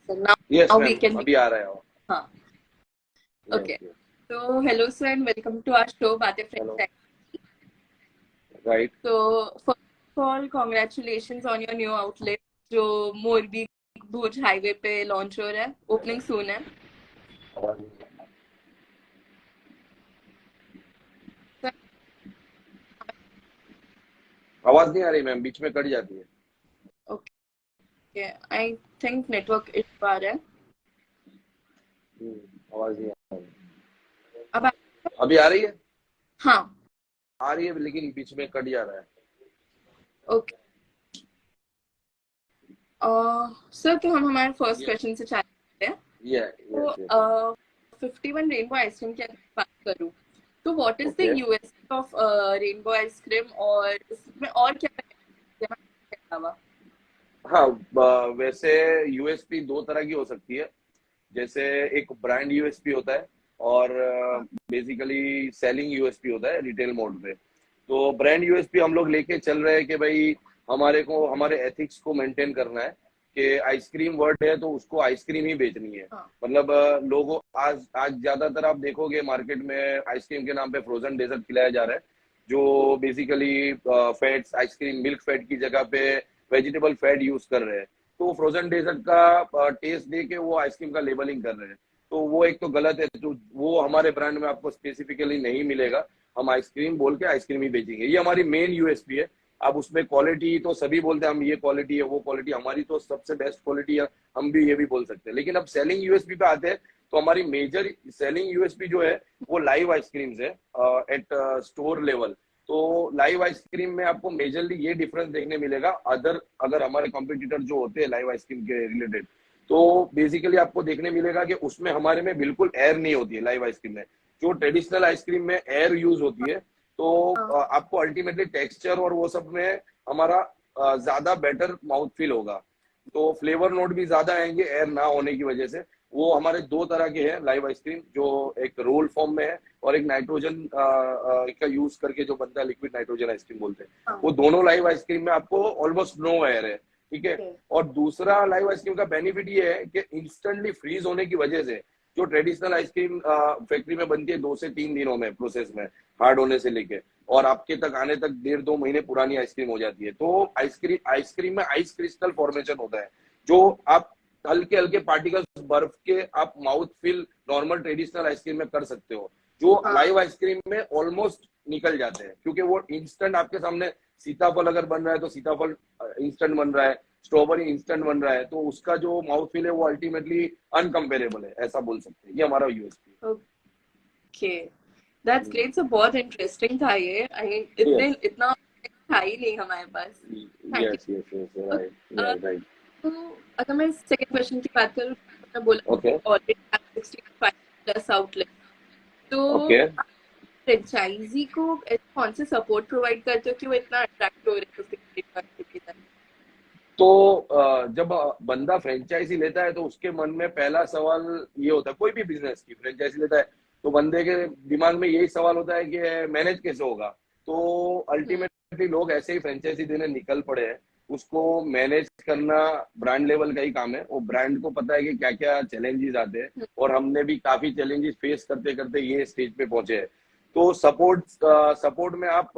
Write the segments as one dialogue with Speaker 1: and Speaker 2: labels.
Speaker 1: So now,
Speaker 2: Yes,
Speaker 1: now we
Speaker 2: ma'am.
Speaker 1: can.
Speaker 2: अभी आ रहा है वो.
Speaker 1: हाँ.
Speaker 2: Yes,
Speaker 1: Okay.
Speaker 2: yes.
Speaker 1: So hello sir and welcome to our show Baatein
Speaker 2: Hello.
Speaker 1: Franchise.
Speaker 2: Right.
Speaker 1: So first of all, congratulations on your new outlet जो मोरबी भुज highway पे launch हो रहा है. ओपनिंग सून है. Sir,
Speaker 2: आवाज नहीं आ रही मैम, बीच में कट जाती है.
Speaker 1: okay. I think network issue आ रहा है.
Speaker 2: आवाज नहीं आ रही.
Speaker 1: अब
Speaker 2: अभी आ रही है.
Speaker 1: हाँ.
Speaker 2: आ रही है लेकिन बीच में कट जा रहा है.
Speaker 1: ओके. सर तो हम हमारे फर्स्ट क्वेश्चन से चालू करते हैं. तो 51 रेनबो आइसक्रीम की अगर बात करूँ तो what is the USP of rainbow ice cream और इसमें और क्या अलावा?
Speaker 2: हाँ, वैसे यूएसपी दो तरह की हो सकती है. जैसे एक ब्रांड यूएसपी होता है और बेसिकली सेलिंग यूएसपी होता है रिटेल मोड पे. तो ब्रांड यूएसपी हम लोग लेके चल रहे हैं कि भाई हमारे को हमारे एथिक्स को मेंटेन करना है कि आइसक्रीम वर्ड है तो उसको आइसक्रीम ही बेचनी है. मतलब लोगों आज ज्यादातर आप देखोगे मार्केट में आइसक्रीम के नाम पे फ्रोजन डेजर्ट खिलाया जा रहा है जो basically fats ice cream milk fat की जगह पे वेजिटेबल फैट यूज कर रहे हैं. तो फ्रोजन डेजर्ट का टेस्ट दे के वो आइसक्रीम का लेबलिंग कर रहे हैं. तो वो एक तो गलत है. तो वो हमारे ब्रांड में आपको स्पेसिफिकली नहीं मिलेगा. हम आइसक्रीम बोल के आइसक्रीम ही बेचेंगे. ये हमारी मेन यूएसपी है. अब उसमें क्वालिटी तो सभी बोलते हैं हम ये क्वालिटी है वो क्वालिटी. हमारी तो सबसे बेस्ट क्वालिटी है, हम भी ये भी बोल सकते हैं. लेकिन अब सेलिंग यूएसपी पे आते हैं तो हमारी मेजर सेलिंग यूएसपी जो है वो लाइव आइसक्रीम्स है एट स्टोर लेवल. तो लाइव आइसक्रीम में आपको मेजरली ये डिफरेंस देखने मिलेगा अगर हमारे कॉम्पिटिटर जो होते हैं लाइव आइसक्रीम के रिलेटेड. तो बेसिकली आपको देखने मिलेगा कि उसमें हमारे में बिल्कुल एयर नहीं होती है. लाइव आइसक्रीम में जो ट्रेडिशनल आइसक्रीम में एयर यूज होती है तो आपको अल्टीमेटली टेक्सचर और वो सब में हमारा ज्यादा बेटर माउथ फील होगा. तो फ्लेवर नोट भी ज्यादा आएंगे एयर ना होने की वजह से. वो हमारे दो तरह के हैं लाइव आइसक्रीम जो एक रोल फॉर्म में है और एक नाइट्रोजन का यूज करके जो बनता है लिक्विड नाइट्रोजन आइसक्रीम बोलते हैं. वो दोनों लाइव आइसक्रीम में आपको ऑलमोस्ट नो एयर है. ठीक है. और दूसरा लाइव आइसक्रीम का बेनिफिट ये है कि इंस्टेंटली फ्रीज होने की वजह से जो ट्रेडिशनल आइसक्रीम फैक्ट्री में बनती है 2 से 3 दिनों में प्रोसेस में हार्ड होने से लेके और आपके तक आने तक 1.5-2 महीने पुरानी आइसक्रीम हो जाती है. तो आइसक्रीम में आइस क्रिस्टल फॉर्मेशन होता है जो आप हल्के हल्के पार्टिकल्स बर्फ के आप mouth feel normal traditional ice cream में कर सकते हो जो लाइव आइसक्रीम में ऑलमोस्ट निकल जाते हैं क्योंकि वो इंस्टेंट आपके सामने. सीताफल अगर बन रहा है तो सीताफल इंस्टेंट बन रहा है, स्ट्रॉबेरी इंस्टेंट बन रहा है. तो उसका जो माउथ फील है वो अल्टीमेटली अनकंपेरेबल है, ऐसा बोल सकते हैं. ये हमारा USP.
Speaker 1: Okay, that's great. So बहुत इंटरेस्टिंग था ये. इतना था ही नहीं हमारे पास.
Speaker 2: Yes yes yes right.
Speaker 1: तो अगर मैं सेकंड क्वेश्चन की बात करूँ तो बोला ऑलरेडी 65 प्लस आउटलेट. तो फ्रेंचाइजी को कौन से सपोर्ट प्रोवाइड करते हो कि वो इतना अट्रैक्ट हो रहे हैं?
Speaker 2: तो जब बंदा फ्रेंचाइजी लेता है तो उसके मन में पहला सवाल ये होता है, कोई भी बिजनेस की फ्रेंचाइजी लेता है तो बंदे के दिमाग में यही सवाल होता है कि मैनेज कैसे होगा. तो अल्टीमेटली लोग ऐसे ही फ्रेंचाइजी देने निकल पड़े हैं. उसको मैनेज करना ब्रांड लेवल का ही काम है. वो ब्रांड को पता है कि क्या क्या चैलेंजेस आते हैं और हमने भी काफी चैलेंजेस फेस करते करते ये स्टेज पे पहुंचे हैं. तो सपोर्ट में आप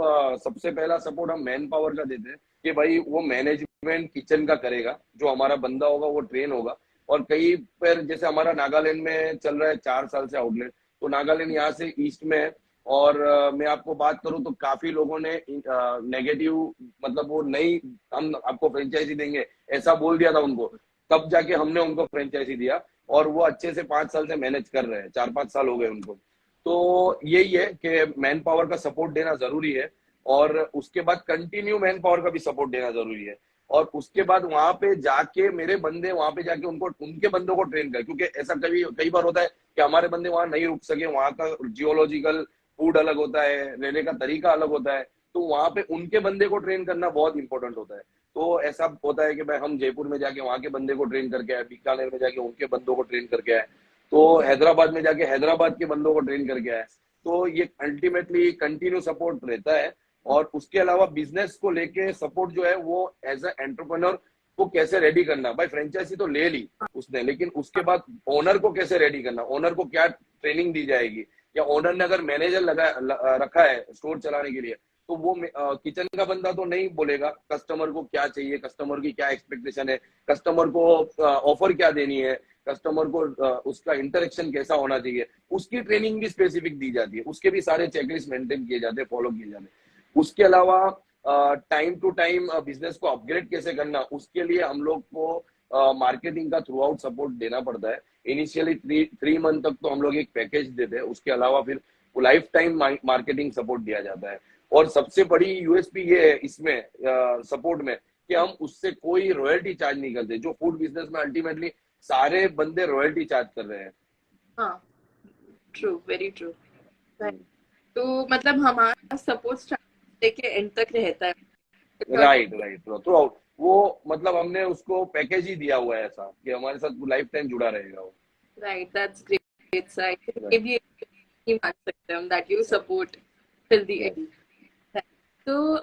Speaker 2: सबसे पहला सपोर्ट हम मैन पावर का देते हैं कि भाई वो मैनेजमेंट किचन का करेगा. जो हमारा बंदा होगा वो ट्रेन होगा. और कई पर जैसे हमारा नागालैंड में चल रहा है 4 साल से आउटलेट. तो नागालैंड यहाँ से ईस्ट में है और मैं आपको बात करूं तो काफी लोगों ने नेगेटिव मतलब वो नहीं हम आपको फ्रेंचाइजी देंगे ऐसा बोल दिया था उनको. तब जाके हमने उनको फ्रेंचाइजी दिया और वो अच्छे से 5 साल से मैनेज कर रहे हैं. 4-5 साल हो गए उनको. तो यही है कि मैन पावर का सपोर्ट देना जरूरी है और उसके बाद कंटिन्यू मैन पावर का भी सपोर्ट देना जरूरी है. और उसके बाद वहां पे जाके मेरे बंदे वहां पे जाके उनको उनके बंदों को ट्रेन कर. क्योंकि ऐसा कई बार होता है कि हमारे बंदे वहां नहीं रुक सके. वहां का जियोलॉजिकल फूड अलग होता है, रहने का तरीका अलग होता है. तो वहां पे उनके बंदे को ट्रेन करना बहुत इंपॉर्टेंट होता है. तो ऐसा होता है कि भाई हम जयपुर में जाके वहां के बंदे को ट्रेन करके आए, बीकानेर में जाके उनके बंदों को ट्रेन करके आए, तो हैदराबाद में जाके हैदराबाद के बंदों को ट्रेन करके आए. तो ये अल्टीमेटली कंटिन्यू सपोर्ट रहता है. और उसके अलावा बिजनेस को लेके सपोर्ट जो है वो एज अ एंटरप्रेन्योर वो कैसे रेडी करना। भाई फ्रेंचाइजी तो ले ली उसने, लेकिन उसके बाद ओनर को कैसे रेडी करना, ओनर को क्या ट्रेनिंग दी जाएगी, या ओनर ने अगर मैनेजर रखा है स्टोर चलाने के लिए, तो वो किचन का बंदा तो नहीं बोलेगा कस्टमर को क्या चाहिए, कस्टमर की क्या एक्सपेक्टेशन है, कस्टमर को ऑफर क्या देनी है, कस्टमर को उसका इंटरेक्शन कैसा होना चाहिए, उसकी ट्रेनिंग भी स्पेसिफिक दी जाती है, उसके भी सारे चेकलिस्ट मेंटेन किए जाते हैं, फॉलो किए जाते हैं। उसके अलावा टाइम टू टाइम बिजनेस को अपग्रेड कैसे करना, उसके लिए हम लोग को मार्केटिंग का थ्रू आउट सपोर्ट देना पड़ता है। इनिशियली 3 मंथ तक तो हम लोग एक पैकेज देते हैं, उसके अलावा फिर लाइफ टाइम मार्केटिंग सपोर्ट दिया जाता है। और सबसे बड़ी यूएसपी ये है इसमें सपोर्ट में कि हम उससे कोई रॉयल्टी चार्ज नहीं करते। जो फूड बिजनेस में अल्टीमेटली सारे बंदे रॉयल्टी चार्ज कर रहे हैं।
Speaker 1: हाँ, ट्रू, वेरी ट्रू। तो मतलब हमारा सपोर्ट लेके एंड तक रहता है।
Speaker 2: Right through out. वो मतलब हमने उसको पैकेज ही दिया हुआ है ऐसा कि हमारे साथ लाइफ टाइम जुड़ा रहेगा वो।
Speaker 1: Right, that's great. So I think ये भी मान सकते हैं that you support till the end. तो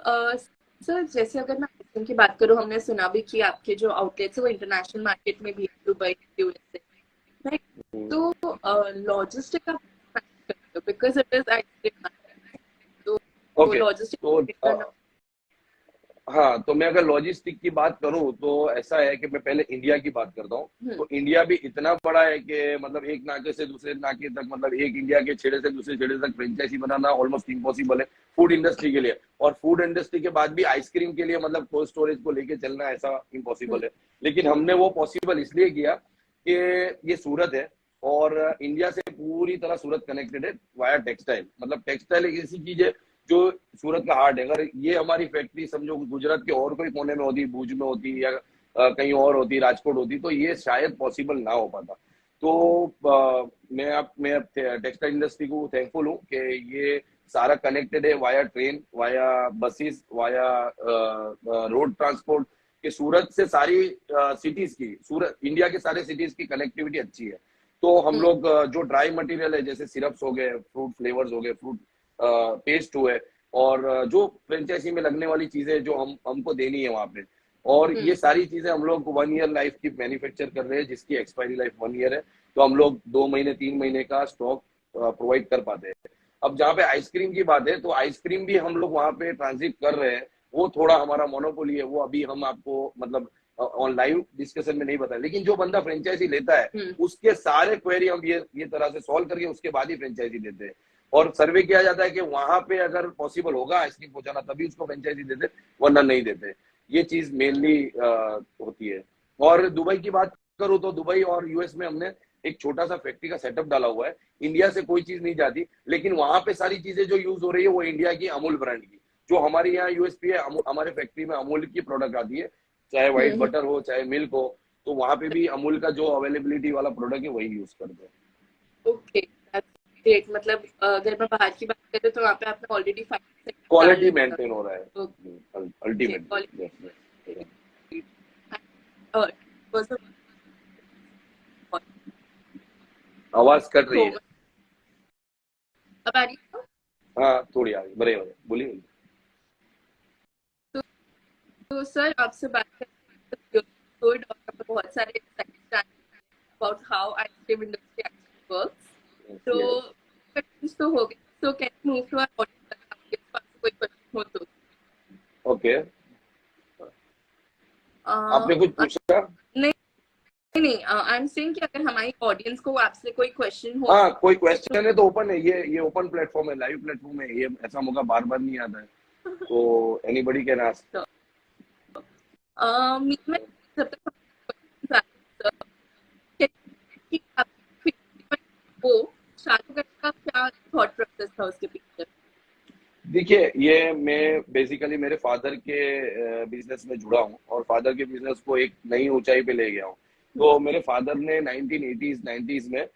Speaker 1: सर जैसे अगर मैं आइसक्रीम की बात करूँ, हमने सुना भी कि आपके जो आउटलेट्स है वो इंटरनेशनल मार्केट में भी है, दुबई, यूएसए, राइट? तो लॉजिस्टिक का बिकॉज इट इज आइसक्रीम, तो लॉजिस्टिक।
Speaker 2: हाँ, तो मैं अगर लॉजिस्टिक की बात करूं तो ऐसा है कि मैं पहले इंडिया की बात करता हूँ। तो इंडिया भी इतना बड़ा है कि मतलब एक नाके से दूसरे नाके तक, मतलब एक इंडिया के छेड़े से दूसरे छेड़े तक फ्रेंचाइजी बनाना ऑलमोस्ट इम्पॉसिबल है फूड इंडस्ट्री के लिए। और फूड इंडस्ट्री के बाद भी आइसक्रीम के लिए मतलब कोल्ड स्टोरेज को लेके चलना ऐसा इम्पॉसिबल है। लेकिन हमने वो पॉसिबल इसलिए किया कि ये सूरत है और इंडिया से पूरी तरह सूरत कनेक्टेड है वाया टेक्सटाइल। मतलब टेक्सटाइल एक ऐसी चीज है जो सूरत का हार्ट है। अगर ये हमारी फैक्ट्री समझो गुजरात के और कोई कोने में होती, भुज में होती या कहीं और होती, राजकोट होती, तो ये शायद पॉसिबल ना हो पाता। तो मैं टेक्सटाइल इंडस्ट्री को थैंकफुल हूँ कि ये सारा कनेक्टेड है via train, via buses, via road transport, कि सूरत से सारी सिटीज की, सूरत इंडिया के सारे सिटीज की कनेक्टिविटी अच्छी है। तो हम लोग जो ड्राई मटेरियल है जैसे सिरप्स हो गए, फ्रूट फ्लेवर्स हो गए, फ्रूट पेस्ट हुए, और जो फ्रेंचाइजी में लगने वाली चीजें जो हमको देनी है वहां पे, और ये सारी चीजें हम लोग 1 ईयर लाइफ की मैन्युफैक्चर कर रहे हैं जिसकी एक्सपायरी लाइफ 1 ईयर है। तो हम लोग 2 महीने 3 महीने का स्टॉक प्रोवाइड कर पाते हैं। अब जहाँ पे आइसक्रीम की बात है, तो आइसक्रीम भी हम लोग वहां पे ट्रांजिट कर रहे हैं। वो थोड़ा हमारा मोनोपोली है, वो अभी हम आपको मतलब ऑन लाइव डिस्कशन में नहीं बताए। लेकिन जो बंदा फ्रेंचाइजी लेता है उसके सारे क्वेरी हम ये तरह से सॉल्व करके उसके बाद ही फ्रेंचाइजी देते हैं। और सर्वे किया जाता है कि वहां पे अगर पॉसिबल होगा आइसक्रीम पहुंचाना तभी उसको फ्रेंचाइजी देते, वरना नहीं देते। ये चीज मेनली होती है। और दुबई की बात करूँ तो दुबई और यूएस में हमने एक छोटा सा फैक्ट्री का सेटअप डाला हुआ है। इंडिया से कोई चीज नहीं जाती, लेकिन वहां पे सारी चीजें जो यूज हो रही है वो इंडिया की अमूल ब्रांड की। जो हमारे यहाँ यूएसपी है, हमारे फैक्ट्री में अमूल की प्रोडक्ट आती है, चाहे व्हाइट बटर हो चाहे मिल्क हो, तो वहां पे भी अमूल का जो अवेलेबिलिटी वाला प्रोडक्ट है वही यूज करते हैं।
Speaker 1: Okay, great. मतलब अगर मैं बाहर की बात करें तो वहाँ पे आपने ऑलरेडी
Speaker 2: क्वालिटी मेंटेन हो रहा है अल्टीमेट। आवाज कट रही है।
Speaker 1: अब आ रही है?
Speaker 2: हाँ थोड़ी आ रही, बड़े बोलिए।
Speaker 1: तो सर आपसे बात करते बहुत सारे about how ice cream industry actually works। तो हो गए। So can we move to our audience? आपके पास कोई क्वेश्चन हो तो।
Speaker 2: ओके, आपने कुछ पूछा?
Speaker 1: नहीं, आई एम सेइंग कि अगर हमारी ऑडियंस को आपसे कोई क्वेश्चन हो।
Speaker 2: हाँ, कोई क्वेश्चन है तो ओपन है, ये ओपन प्लेटफॉर्म है, लाइव प्लेटफॉर्म है, ये ऐसा मौका बार बार नहीं आता है, तो एनीबॉडी कैन आस्क।
Speaker 1: मैं जब तक वो चालू करने का क्या थॉट प्रोसेस था उसके पीछे?
Speaker 2: देखिए, ये मैं बेसिकली मेरे फादर के बिजनेस में जुड़ा हूँ और फादर के बिजनेस को एक नई ऊंचाई पे ले गया हूँ। तो मेरे फादर ने 1980s 90s में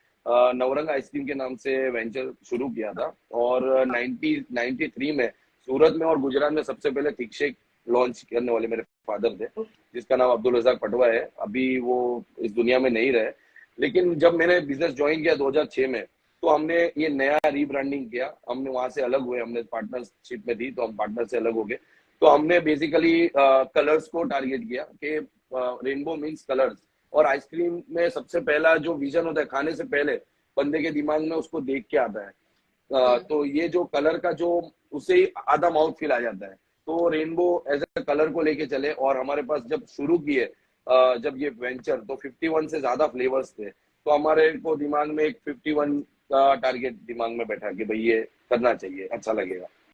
Speaker 2: नवरंग आइसक्रीम के नाम से वेंचर शुरू किया था, और 93 में सूरत में और गुजरात में सबसे पहले थिक शेक लॉन्च करने वाले मेरे फादर थे, जिसका नाम अब्दुल रज़ाक पटवा है। अभी वो इस दुनिया में नहीं रहे, लेकिन जब मैंने बिजनेस ज्वाइन किया 2006 में, तो हमने ये नया रीब्रांडिंग किया। हमने वहां से अलग हुए, हमने पार्टनरशिप में थी तो हम पार्टनर से अलग हो गए। तो हमने बेसिकली कलर्स को टारगेट किया कि रेनबो मीन्स कलर्स, और आइसक्रीम में सबसे पहला जो विजन होता है खाने से पहले बंदे के दिमाग में उसको देख के आता है, तो ये जो कलर का जो उससे ही आधा माउथ फील आ जाता है। तो रेनबो एज ए कलर को लेके चले, और हमारे पास जब शुरू किए जब ये वेंचर, तो 51 से ज्यादा फ्लेवर्स थे, तो हमारे को दिमाग में एक 51 का टारगेट दिमाग में बैठा कि भाई ये करना चाहिए, अच्छा लगेगा।